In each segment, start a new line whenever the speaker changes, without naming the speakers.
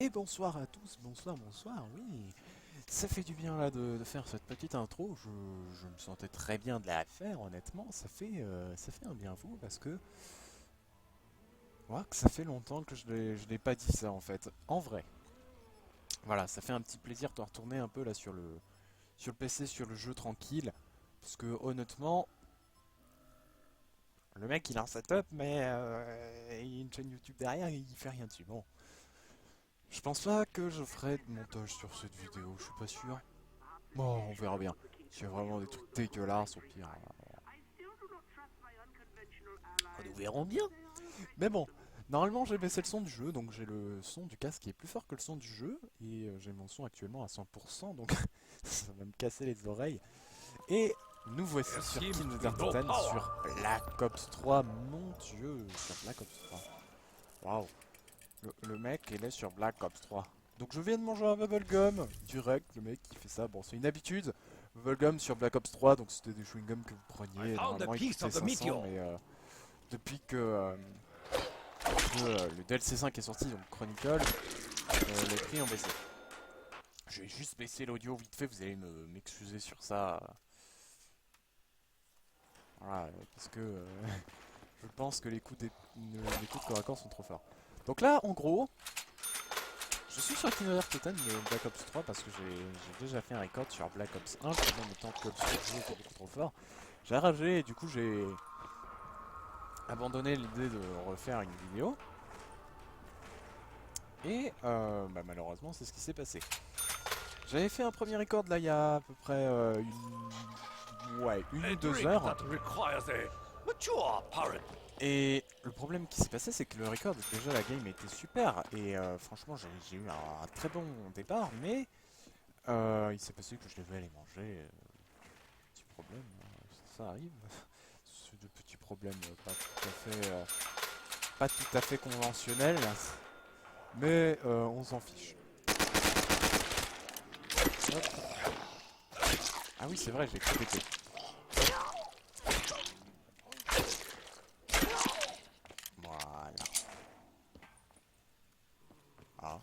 Et bonsoir à tous, bonsoir, oui. Ça fait du bien là de faire cette petite intro, je me sentais très bien de la faire, honnêtement. Ça fait un bien fou parce que, voilà, que ça fait longtemps que je l'ai pas dit ça en fait. En vrai, voilà, ça fait un petit plaisir de retourner un peu là sur le PC, sur le jeu tranquille. Parce que honnêtement, le mec il a un setup, mais il y a une chaîne YouTube derrière et il fait rien dessus. Bon, je pense pas que je ferai de montage sur cette vidéo, je suis pas sûr. Bon, on verra bien. S'il y a vraiment des trucs dégueulasses, au pire, nous verrons bien. Mais bon, normalement j'ai baissé le son du jeu, donc j'ai le son du casque qui est plus fort que le son du jeu, et j'ai mon son actuellement à 100%, donc ça va me casser les oreilles. Et nous voici sur Kindergarten, sur Black Ops 3, mon dieu, sur Black Ops 3. Waouh, le mec il est sur Black Ops 3. Donc je viens de manger un bubblegum, direct, le mec qui fait ça, bon c'est une habitude. Bubblegum sur Black Ops 3, donc c'était des chewing-gums que vous preniez, normalement ils coûtaient 500, mais depuis que le DLC 5 est sorti, donc Chronicle, les prix ont baissé. Je vais juste baisser l'audio vite fait, vous allez m'excuser sur ça. Voilà, parce que je pense que les coups de corps à corps sont trop forts. Donc là, en gros, je suis sur Kindergarten de Black Ops 3 parce que j'ai déjà fait un record sur Black Ops 1, pendant le temps que le jeu était beaucoup trop fort. J'ai ragé et du coup j'ai abandonné l'idée de refaire une vidéo. Et malheureusement, c'est ce qui s'est passé. J'avais fait un premier record là il y a à peu près une ou deux heures. Et le problème qui s'est passé, c'est que le record, déjà la game était super. Et franchement, j'ai eu un très bon départ. Mais il s'est passé que je devais aller manger. Petit problème, ça arrive. C'est de petits problèmes pas tout à fait conventionnels. Mais on s'en fiche. Hop. Ah oui, c'est vrai, je l'ai pété. Voilà. Ah.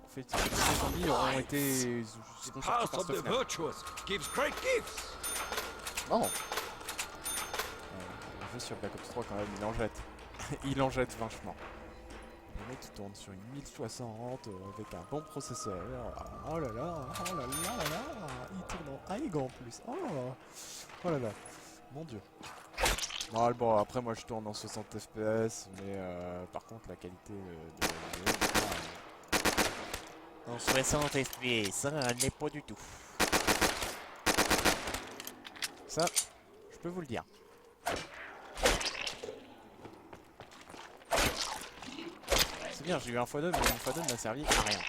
En fait, les zombies auront été seront sortis par cette fenêtre. Bon, le jeu sur Black Ops 3 quand même, il en jette. Il en jette vachement. Le mec il tourne sur une 1060 avec un bon processeur. Oh là là, oh là là là là. Il tourne en AIG en plus. Oh, oh là là, mon dieu. Bon, après moi je tourne en 60 FPS, mais par contre la qualité de la vidéo en 60 FPS, ça n'est pas du tout. Ça, je peux vous le dire. C'est bien, j'ai eu un x2, mais un x2 ne m'a servi à rien.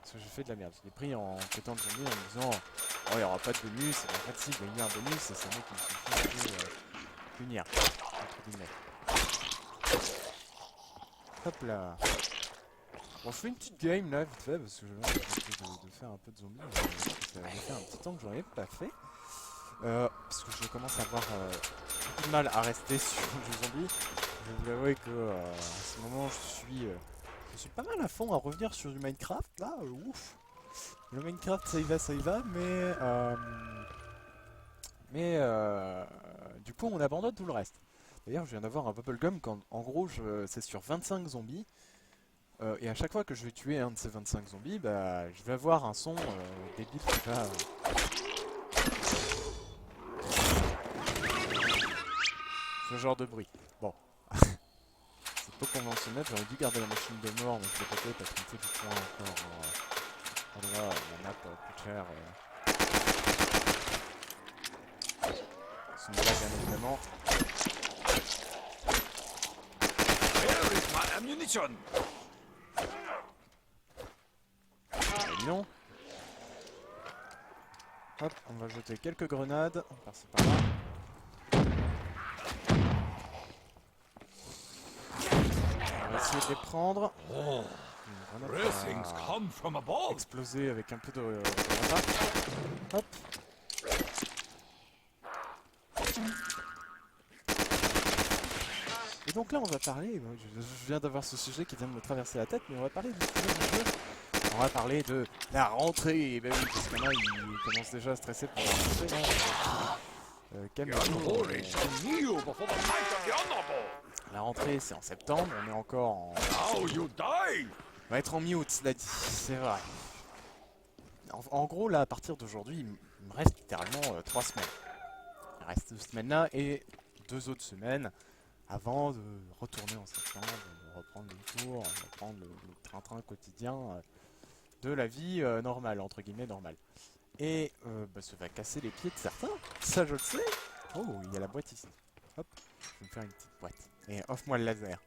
Parce que j'ai fait de la merde. Je l'ai pris en pétant le zombie en me disant oh, il n'y aura pas de bonus. Et en fait, si, il y a eu un bonus et c'est moi qui me suis fait punir. Entre guillemets. Hop là. Bon, je fais une petite game là, vite fait, parce que j'ai envie de faire un peu de zombies. Ça fait un petit temps que j'en ai pas fait. Parce que je commence à avoir beaucoup de mal à rester sur le jeu zombie. Je vais vous avouer que à ce moment je suis pas mal à fond à revenir sur du Minecraft là, ouf. Le Minecraft ça y va, mais du coup on abandonne tout le reste. D'ailleurs je viens d'avoir un bubblegum quand en gros c'est sur 25 zombies. Et à chaque fois que je vais tuer un de ces 25 zombies, bah je vais avoir un son débile qui va. Ce genre de bruit. Bon. C'est peu conventionnel, j'aurais dû garder la machine de mort, mais je l'ai pas fait parce qu'il me faut du point encore. Voilà, la map coûte cher. C'est une blague bien évidemment.
Where is my ammunition?
Non. Hop, on va jeter quelques grenades. Par-ci par-là. On va essayer de les prendre.
Oh,
Une grenade
blessings come from above.
exploser avec un peu de grenade. Hop. Et donc là, on va parler, je viens d'avoir ce sujet qui vient de me traverser la tête, mais on va parler du sujet du jeu. On va parler de la rentrée. Ben oui, parce qu'il y en a, ils commencent déjà à stresser pour la rentrée. Là.
The
Calmez-vous.
unholy shall kneel before the might of the honorable.
La rentrée, c'est en septembre. On est encore en...
Now you die.
On va être en mi-août, cela dit. C'est vrai. En gros, là, à partir d'aujourd'hui, il me reste littéralement 3 semaines. Il me reste 2 semaines là et 2 autres semaines avant de retourner en septembre, de reprendre les cours, de reprendre le train-train quotidien de la vie normale, entre guillemets normale. Et ça va casser les pieds de certains, ça je le sais. Oh, il y a la boîte ici. Hop, je vais me faire une petite boîte. Et offre-moi le laser.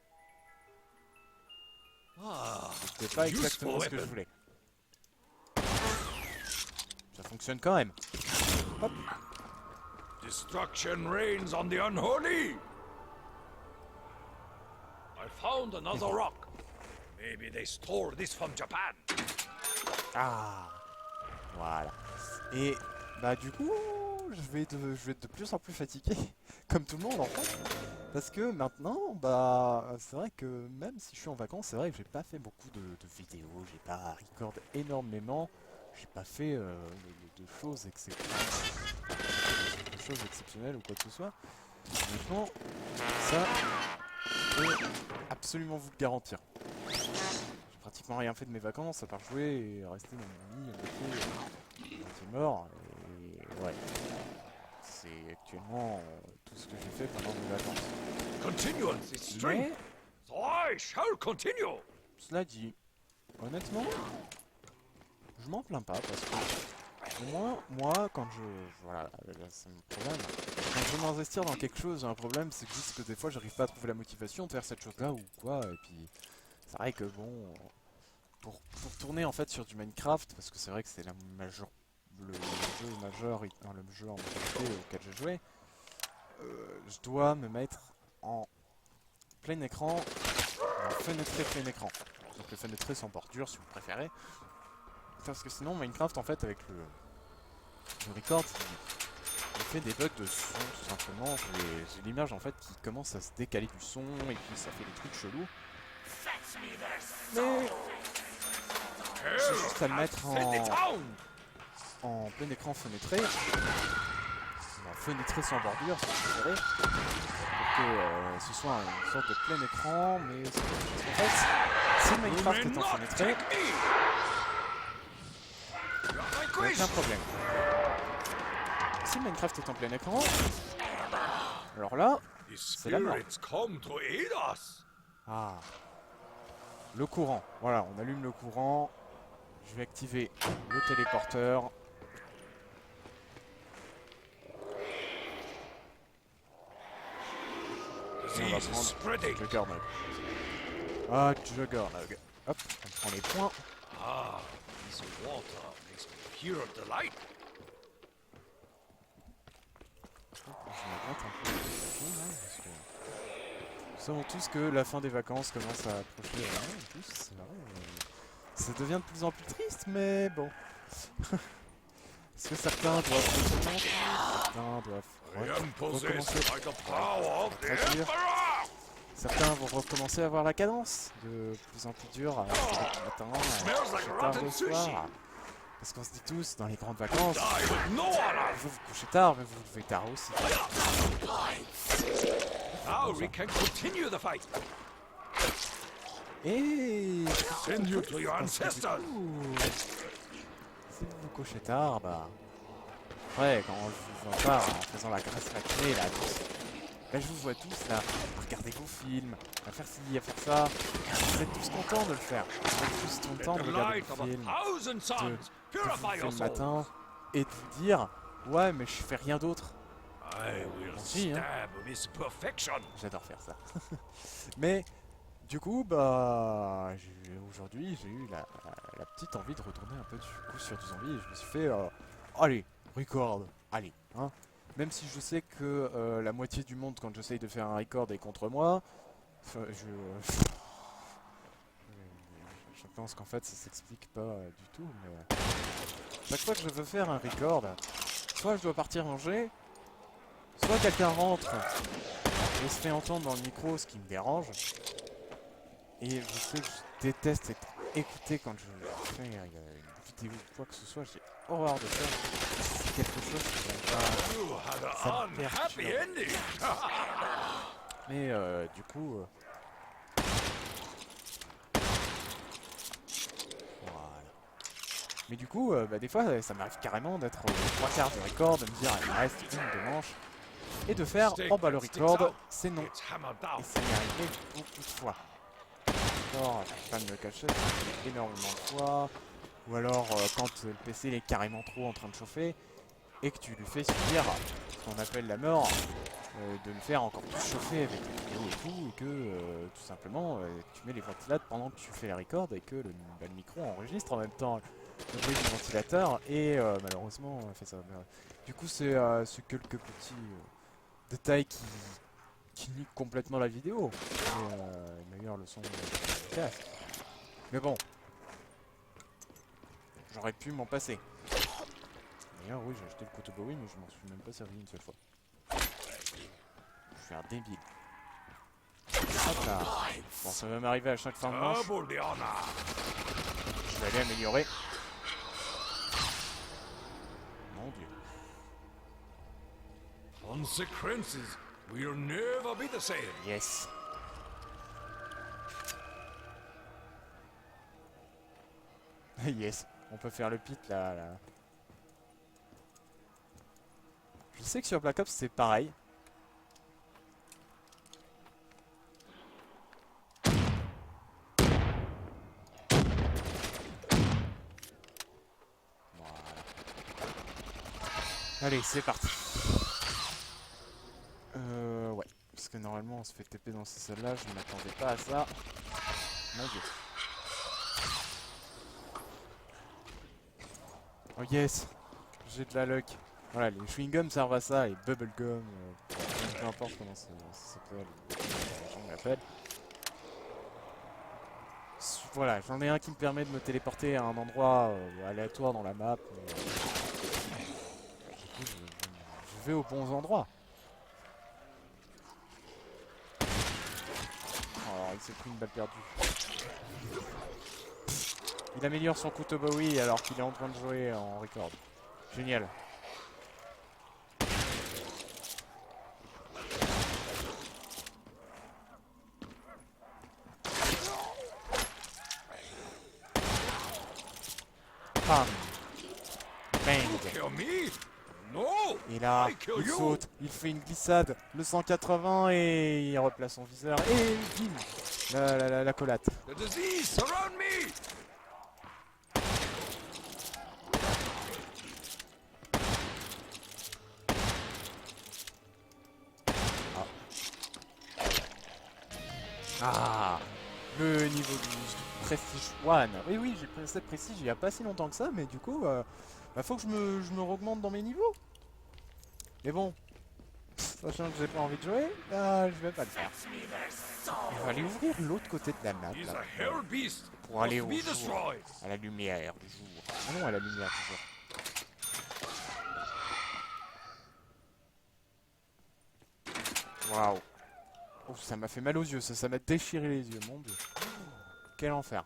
Ah,
C'était pas exactement ce que je voulais. Ça fonctionne quand même. Hop.
destruction reigns on the unholy. I found another rock. Maybe they stole this from Japan.
Ah, voilà. Et bah du coup, je vais être de plus en plus fatigué, comme tout le monde en fait. Parce que maintenant, bah c'est vrai que même si je suis en vacances, c'est vrai que j'ai pas fait beaucoup de vidéos, j'ai pas record énormément, j'ai pas fait de choses exceptionnelles ou quoi que ce soit. Honnêtement, ça, je peux absolument vous le garantir. J'ai pratiquement rien fait de mes vacances à part jouer et rester dans mon lit à moitié mort. Et ouais, c'est actuellement tout ce que j'ai fait pendant mes vacances.
Continuance is string.
Mais
So I shall continue.
cela dit, honnêtement, je m'en plains pas parce que au moins, moi, quand voilà, là, c'est mon problème. Quand je veux m'investir dans quelque chose, j'ai un problème, c'est juste que des fois, j'arrive pas à trouver la motivation de faire cette chose-là ou quoi. Et puis, c'est vrai que bon, pour tourner en fait sur du Minecraft, parce que c'est vrai que c'est le jeu majeur, le jeu en majorité auquel j'ai joué, je dois me mettre en plein écran, en fenêtré plein écran. Donc le fenêtré sans bordure si vous préférez. Parce que sinon Minecraft en fait avec le record il fait des bugs de son tout simplement. J'ai l'image en fait qui commence à se décaler du son et puis ça fait des trucs chelous. Mais j'ai juste à le mettre en plein écran fenêtré. En fenêtré sans bordure si vous préférez. Pour que ce soit une sorte de plein écran, mais en fait, si Minecraft est en fenêtré, il n'y a aucun problème. Si Minecraft est en plein écran, alors là, c'est la mort. Ah, le courant. Voilà, on allume le courant. Je vais activer le téléporteur. Et on va prendre Juggernog. Ah, Juggernog. Hop, on prend les points.
Ah, this water makes me pure delight.
Je m'arrête un peu. Parce que nous savons tous que la fin des vacances commence à approcher. En plus, c'est vrai. Ça devient de plus en plus triste, mais bon. Est-ce que certains doivent recommencer? Certains doivent recommencer à traduire. Certains vont recommencer à avoir la cadence de plus en plus dure à le matin, tard le soir. Parce qu'on se dit tous, dans les grandes vacances, vous vous couchez tard, mais vous vous levez tard aussi.
Now we can continue the fight.
Et
Send you to your ancestors.
si vous vous couchez tard, bah... Ouais, quand je vous vois pas en faisant la grasse matinée, là, tous... Là, je vous vois tous, là, à regarder vos films, à faire ci, à faire ça. Vous êtes tous contents de le faire. Vous êtes tous contents de regarder vos films, de vous lever le matin, et de vous dire... Ouais, mais je fais rien d'autre.
I will
Si, hein.
stab with perfection.
J'adore faire ça. Mais... Du coup, bah, aujourd'hui, j'ai eu la petite envie de retourner un peu du coup sur du zombie et je me suis fait, allez, record, allez, hein. Même si je sais que la moitié du monde, quand j'essaye de faire un record, est contre moi, je pense qu'en fait ça s'explique pas du tout, mais chaque fois que je veux faire un record, soit je dois partir manger, soit quelqu'un rentre et se fait entendre dans le micro, ce qui me dérange. Et je sais que je déteste être écouté quand je fais une vidéo ou quoi que ce soit. J'ai horreur de ça. C'est quelque chose qui
You had
ça
an
me
unhappy
perturbe.
ending.
Mais du coup... voilà. Mais du coup, des fois, ça m'arrive carrément d'être aux 3 quarts de record, de me dire, il me reste une de manche, et de faire,
Stick
oh bah le
that sticks
record,
out.
c'est non.
It's hammered
Et
down.
ça m'est arrivé beaucoup de fois. Alors, je vais pas me le cacher, ça m'est arrivé énormément de fois. Ou alors, quand le PC il est carrément trop en train de chauffer, et que tu lui fais subir ce qu'on appelle la mort, de le faire encore plus chauffer avec les vidéos et tout, et que tout simplement tu mets les ventilateurs pendant que tu fais les records et que le micro enregistre en même temps le bruit du ventilateur et malheureusement fait ça. Du coup c'est quelques petits détails qui niquent complètement la vidéo et meilleur le son du casque. Mais bon, j'aurais pu m'en passer. D'ailleurs oui j'ai acheté le couteau Bowie mais je m'en suis même pas servi une seule fois. Je suis un débile. Hop là. Bon, ça va m'arriver à chaque fin de manche.
Double the honor.
Je vais aller améliorer. Mon dieu.
Consequences will never be the same.
Yes. Yes. On peut faire le pit là. Je sais que sur Black Ops c'est pareil. Allez, c'est parti. Ouais. Parce que normalement on se fait TP dans ces salles-là, je ne m'attendais pas à ça. Mon dieu. Oh yes. J'ai de la luck. Voilà, les chewing-gums servent à ça, et bubblegum, peu importe comment ça s'appelle, les gens l'appellent. Voilà, j'en ai un qui me permet de me téléporter à un endroit aléatoire dans la map. Du coup, je vais aux bons endroits. Alors, il s'est pris une balle perdue. Il améliore son couteau Bowie alors qu'il est en train de jouer en record. Génial. Bam. Bang.
Kill me? No.
Et là,
I kill
il
you.
saute, il fait une glissade, le 180 et il replace son viseur et bim, la collate.
The disease surround me.
Ah, le niveau 12, Prestige 1. Oui, oui, j'ai pris cette Prestige il n'y a pas si longtemps que ça, mais du coup, faut que je me augmente dans mes niveaux. Mais bon, sachant que j'ai pas envie de jouer, je vais pas le faire. On va aller ouvrir l'autre côté de la map,
He's
là,
a hell beast.
pour aller
Must
au
be
jour,
destroyed.
à la lumière du jour. Ah non, à la lumière du jour. Waouh. Oh, ça m'a fait mal aux yeux, ça m'a déchiré les yeux, mon dieu. Quel enfer.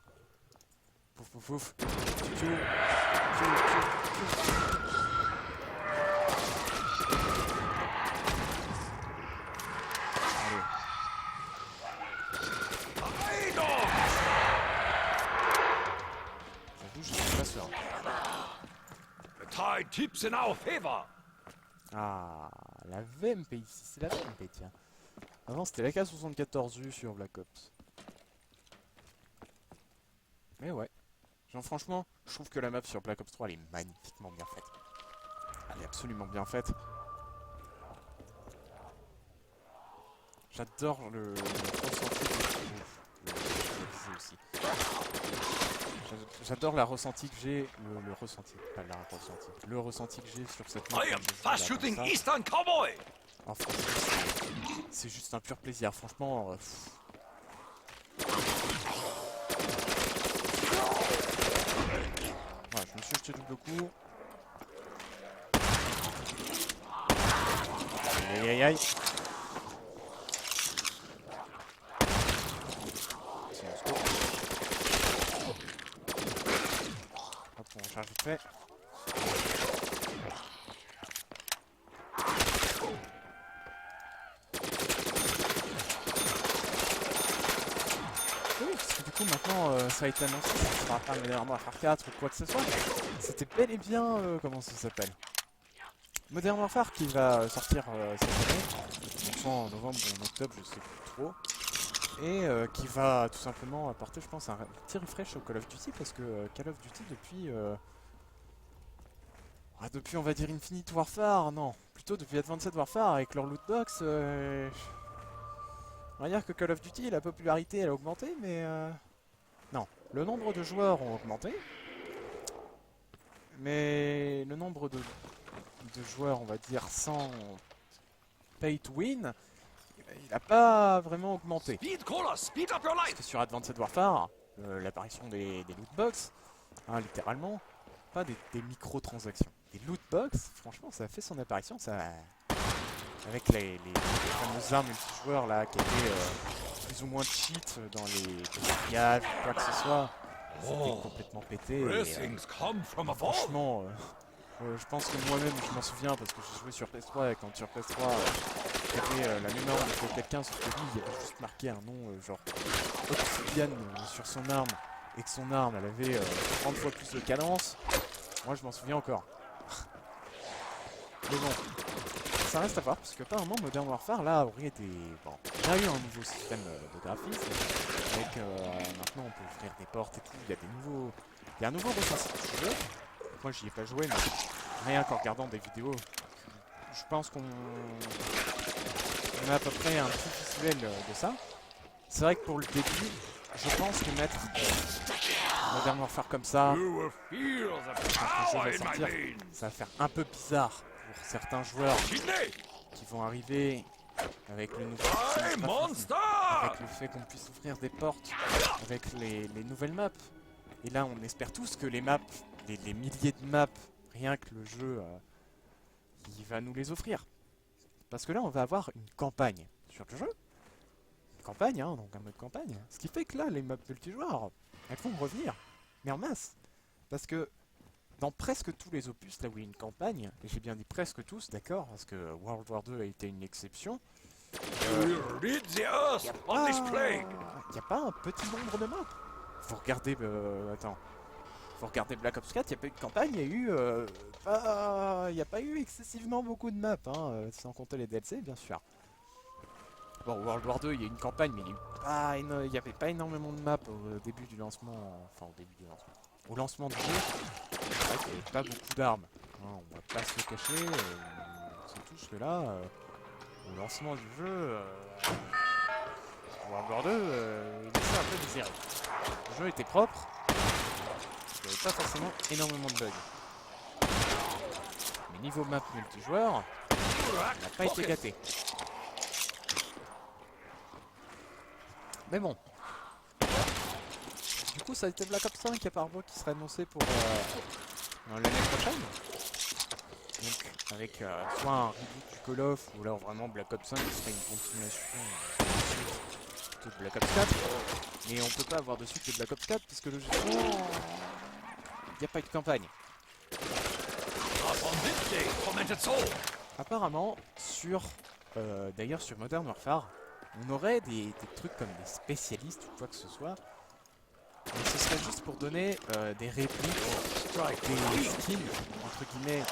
Pouf pouf pouf. Tchou, tchou, tchou, tchou. Allez.
Idol.
J'avoue, je suis pas sûr.
The tide tips in our favor.
Ah, la VMP ici, c'est la VMP, tiens. Avant, c'était la K74U sur Black Ops. Mais ouais. Genre, franchement, je trouve que la map sur Black Ops 3, elle est magnifiquement bien faite. Elle est absolument bien faite. J'adore le ressenti que je aussi. J'adore la ressenti que j'ai, le ressenti, pas la ressenti, le ressenti que j'ai sur cette map.
I am
quand je joue
fast
là,
shooting
comme ça.
Eastern Cowboy.
Oh, franchement, c'est juste un pur plaisir, franchement. Voilà, je me suis jeté double coup. Aïe aïe aïe. recharge vite fait. Oui, parce que du coup maintenant ça a été annoncé, ça ne sera pas Modern Warfare 4 ou quoi que ce soit. C'était bel et bien, comment ça s'appelle, Modern Warfare qui va sortir cette année, donc soit en novembre ou en octobre, je sais plus trop. Et qui va tout simplement apporter, je pense, un petit refresh au Call of Duty, parce que Call of Duty depuis on va dire Infinite Warfare, non, plutôt depuis Advanced Warfare avec leur lootbox, on va dire que Call of Duty, la popularité elle a augmenté, mais non, le nombre de joueurs ont augmenté, mais le nombre de joueurs, on va dire, sans pay to win, il n'a pas vraiment augmenté.
Speed caller, speed up your
Parce
life.
que sur Advanced Warfare, l'apparition des lootbox, hein, littéralement, pas des microtransactions. Des lootbox, franchement, ça a fait son apparition, ça, avec les fameuses armes multijoueurs là, qui étaient plus ou moins cheat dans les mariages ou quoi que ce soit, c'était complètement pété.
Blessings come from above.
Franchement, je pense que moi-même, je m'en souviens parce que j'ai joué sur PS3 et quand sur PS3, il y avait la même arme que quelqu'un, sauf que lui, il avait juste marqué un nom genre Obsidian sur son arme et que son arme, elle avait 30 fois plus de cadence. Moi, je m'en souviens encore. Mais bon, ça reste à voir parce que apparemment Modern Warfare là aurait été bon. Il y a eu un nouveau système de graphisme avec maintenant on peut ouvrir des portes et tout. Il y a il y a un nouveau ressenti du jeu. Moi, j'y ai pas joué, mais rien qu'en regardant des vidéos, je pense qu'on a à peu près un petit visuel de ça. C'est vrai que pour le début, je pense que mettre Modern Warfare comme ça,
You will feel the
quand le jeu
power
va
in my
sortir,
veins.
ça va faire un peu bizarre pour certains joueurs
Kidney,
qui vont arriver avec le nouveau
I'm
système de graphisme,
monster.
avec le fait qu'on puisse ouvrir des portes, avec les nouvelles maps. Et là, on espère tous que les maps, les milliers de maps, rien que le jeu, il va nous les offrir. Parce que là, on va avoir une campagne sur le jeu. Une campagne, hein, donc un mode campagne. Ce qui fait que là, les maps multijoueurs, elles vont revenir, mais en masse. Parce que dans presque tous les opus, là où il y a une campagne, et j'ai bien dit presque tous, d'accord, parce que World War 2 a été une exception,
We'll rid the earth of this plague.
il n'y a pas un petit nombre de maps. Faut regarder, faut regarder Black Ops 4, il n'y a pas eu de campagne, il y a eu, il n'y a pas eu excessivement beaucoup de maps, hein, sans compter les DLC, bien sûr. Bon, World War 2, il y a eu une campagne, mais il n'y avait pas énormément de maps au début du lancement, enfin au début du lancement. Au lancement du jeu, c'est vrai qu'il n'y avait pas beaucoup d'armes. Hein, on va pas se le cacher, on sait tous que là, au lancement du jeu, World War 2, il laissait un peu désirer. Le jeu était propre, il n'y avait pas forcément énormément de bugs. Mais niveau map multijoueur, on n'a pas été gâté. Mais bon. Du coup, ça a été Black Ops 5 apparemment qui serait annoncé pour l'année prochaine. Donc, avec soit un reboot du Call of, ou alors vraiment Black Ops 5 qui serait une continuation de Black Ops 4. Mais on peut pas avoir de suite de Black Ops 4 puisque logiquement, il n'y a pas eu de campagne.
On this day, tormented soul.
Apparemment, d'ailleurs sur Modern Warfare, on aurait des trucs comme des spécialistes ou quoi que ce soit. Mais ce serait juste pour donner des répliques, des skills, entre guillemets,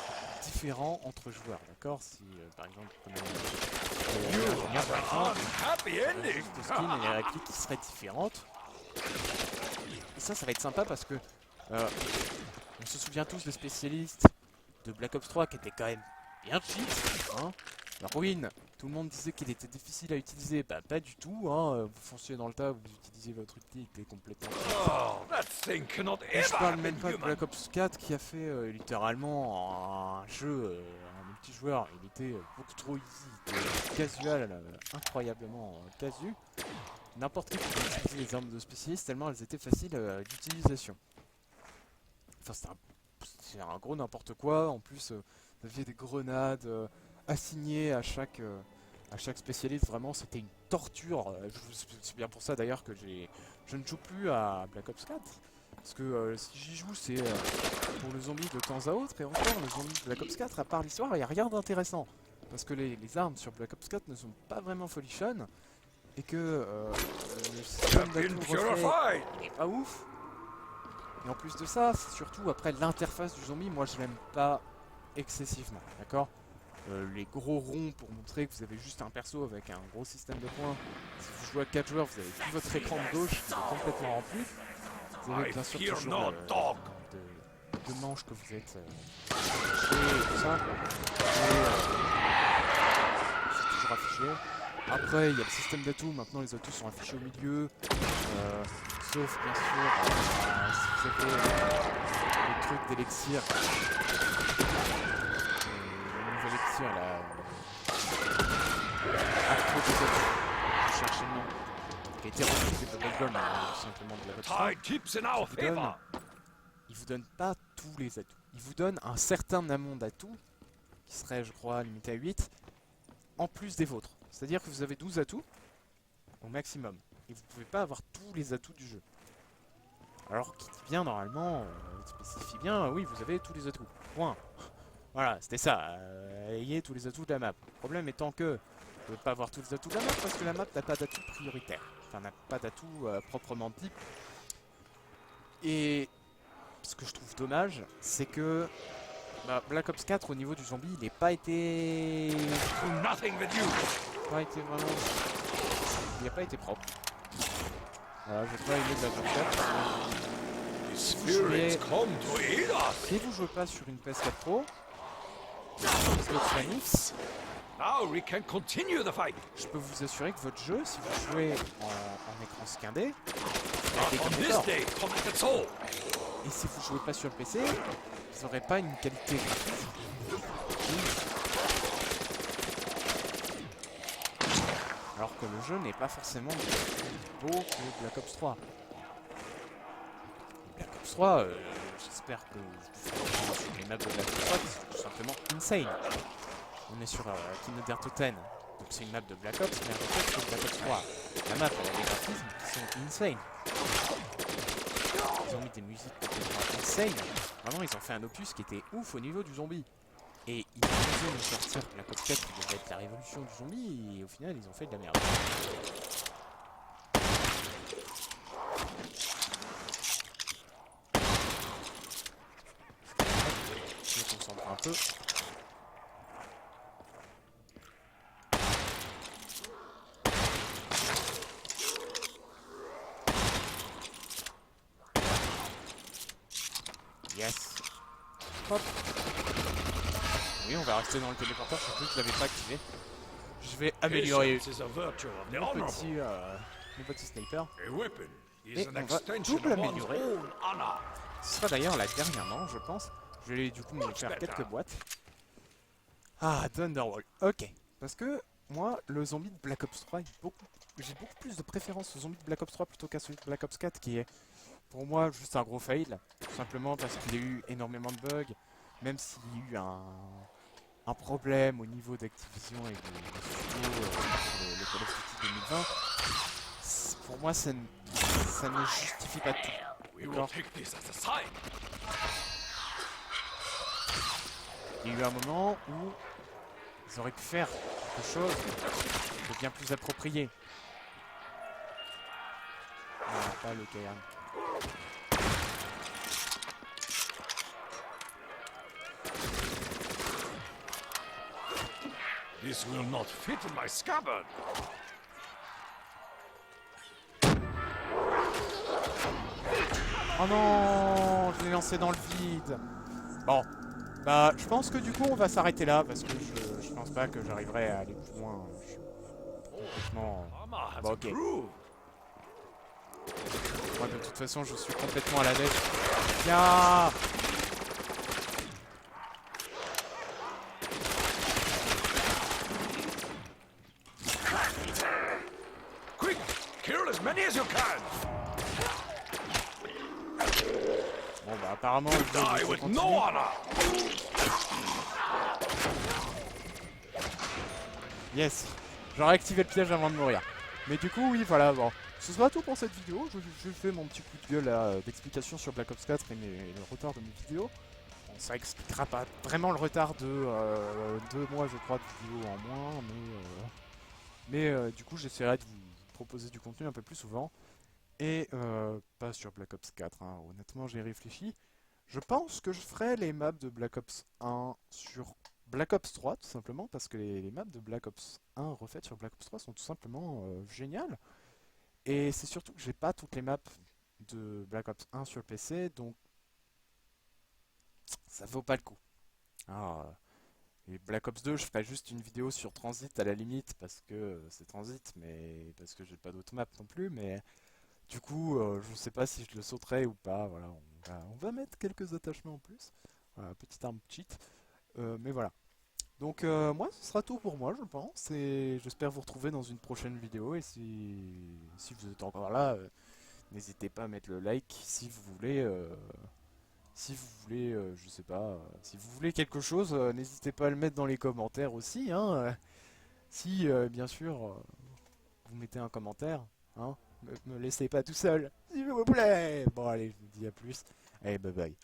différents entre joueurs, d'accord? Si par exemple, comme ingénieur par exemple,
Happy ending.
juste des skins et des répliques qui seraient différentes. Et ça va être sympa parce que on se souvient tous des spécialistes de Black Ops 3 qui étaient quand même bien cheat, hein. La ruine, tout le monde disait qu'il était difficile à utiliser, bah pas du tout, hein. Vous fonciez dans le tas, vous utilisez votre outil, il était complètement...
Oh, that thing cannot
Et je
ever
parle
have
même
been
pas de
human.
Black Ops 4 qui a fait littéralement un jeu, un multijoueur, il était beaucoup trop easy, il était casual, incroyablement casu. N'importe qui pouvait utiliser les armes de spécialistes tellement elles étaient faciles d'utilisation. Enfin c'est un gros n'importe quoi, en plus vous aviez des grenades assignées à chaque spécialiste, vraiment c'était une torture. C'est bien pour ça d'ailleurs que je ne joue plus à Black Ops 4. Parce que si j'y joue, c'est pour le zombie de temps à autre, et encore, le zombie de Black Ops 4, à part l'histoire, il n'y a rien d'intéressant. Parce que les armes sur Black Ops 4 ne sont pas vraiment folichonnes, et que le système d'atout reflet est pas ouf. Et en plus de ça, c'est surtout après l'interface du zombie, moi je l'aime pas excessivement, d'accord. Les gros ronds pour montrer que vous avez juste un perso avec un gros système de points. Si vous jouez à 4 joueurs, vous avez tout votre écran de gauche qui est complètement rempli. Vous avez bien sûr toujours de manches que vous êtes affichées et tout ça. C'est toujours affiché. Après, il y a le système d'atouts. Maintenant, les atouts sont affichés au milieu. Sauf, bien sûr, si vous avez le truc d'élixir. Le nouvel élixir, là. Afro des atouts. Je cherchais le nom. Qui a été refusé de Bubblegum, simplement de la website. Il vous donne pas tous les atouts. Il vous donne un certain amont d'atouts, qui serait, je crois, limité à 8, en plus des vôtres. C'est-à-dire que vous avez 12 atouts au maximum. Et vous pouvez pas avoir tous les atouts du jeu. Alors qu'il dit bien, normalement, il spécifie bien, oui, vous avez tous les atouts. Point. Voilà, c'était ça. Ayez tous les atouts de la map. Le problème étant que vous ne pouvez pas avoir tous les atouts de la map parce que la map n'a pas d'atouts prioritaires. Enfin, n'a pas d'atouts proprement dit. Et ce que je trouve dommage, c'est que Black Ops 4 au niveau du zombie, il n'a pas été... vraiment... Il n'a pas été propre. Voilà, j'ai pas aimé Black Ops 4. Si vous jouez pas sur une PS4 Pro, Xbox One X, je peux vous assurer que votre jeu, si vous jouez en écran scindé, et si vous jouez pas sur le PC, vous n'aurez pas une qualité graphique. Alors que le jeu n'est pas forcément plus beau que Black Ops 3. Black Ops 3, j'espère que vous sur les maps de Black Ops 3 qui sont tout simplement insane. On est sur Kinodertoten, donc c'est une map de Black Ops, mais en fait c'est Black Ops 3. La map, elle a des graphismes qui sont insane. Ils ont mis des musiques complètement insane. Vraiment, ils ont fait un opus qui était ouf au niveau du zombie. Et ils ont osé nous sortir Black Ops 4 qui devait être la révolution du zombie, et au final, ils ont fait de la merde. Je me concentre un peu. Yes. Hop. Oui, on va rester dans le téléporteur, surtout que je l'avais pas activé. Je vais améliorer mon petit sniper. Et on va double améliorer. Ce sera d'ailleurs la dernière manche, je pense. Je vais du coup me faire quelques boîtes. Ah, Thunderwall. Ok. Parce que moi, le zombie de Black Ops 3, j'ai beaucoup plus de préférence au zombie de Black Ops 3 plutôt qu'à celui de Black Ops 4 qui est pour moi juste un gros fail. Tout simplement parce qu'il y a eu énormément de bugs. Même s'il y a eu un problème au niveau d'Activision et de studio le Call of Duty 2020, pour moi ça ne justifie pas tout. Il y a eu un moment où ils auraient pu faire quelque chose de bien plus approprié. Ah, pas le KM.
This will not fit in my scabbard.
Oh non, je l'ai lancé dans le vide. Bon, bah je pense que du coup on va s'arrêter là parce que je pense pas que j'arriverai à aller plus loin. Je suis complètement... Bon, ok. Moi de toute façon je suis complètement à la dèche. Tiens.
Quick, kill as many as you can.
Bon bah apparemment il
Die with no honor.
Yes, j'aurais activé le piège avant de mourir. Mais du coup oui voilà bon, ce sera tout pour cette vidéo. Je fais mon petit coup de gueule d'explication sur Black Ops 4 et le retard de mes vidéos. Bon, ça expliquera pas vraiment le retard de 2 mois, je crois, de vidéos en moins, mais du coup, j'essaierai de vous proposer du contenu un peu plus souvent. Et pas sur Black Ops 4, hein. Honnêtement, j'ai réfléchi. Je pense que je ferai les maps de Black Ops 1 sur Black Ops 3, tout simplement, parce que les maps de Black Ops 1 refaites sur Black Ops 3 sont tout simplement géniales. Et c'est surtout que j'ai pas toutes les maps de Black Ops 1 sur PC, donc ça vaut pas le coup. Ah, et Black Ops 2, je ferai juste une vidéo sur Transit à la limite, parce que c'est Transit, mais parce que j'ai pas d'autres maps non plus, mais du coup, je sais pas si je le sauterai ou pas, voilà, on va mettre quelques attachements en plus. Voilà, petite arme cheat. Mais voilà. Donc moi, ce sera tout pour moi, je pense, et j'espère vous retrouver dans une prochaine vidéo, et si vous êtes encore là, n'hésitez pas à mettre le like si vous voulez, je sais pas, si vous voulez quelque chose, n'hésitez pas à le mettre dans les commentaires aussi, hein, si, bien sûr, vous mettez un commentaire, hein, me laissez pas tout seul, s'il vous plaît. Bon allez, je vous dis à plus, et bye bye.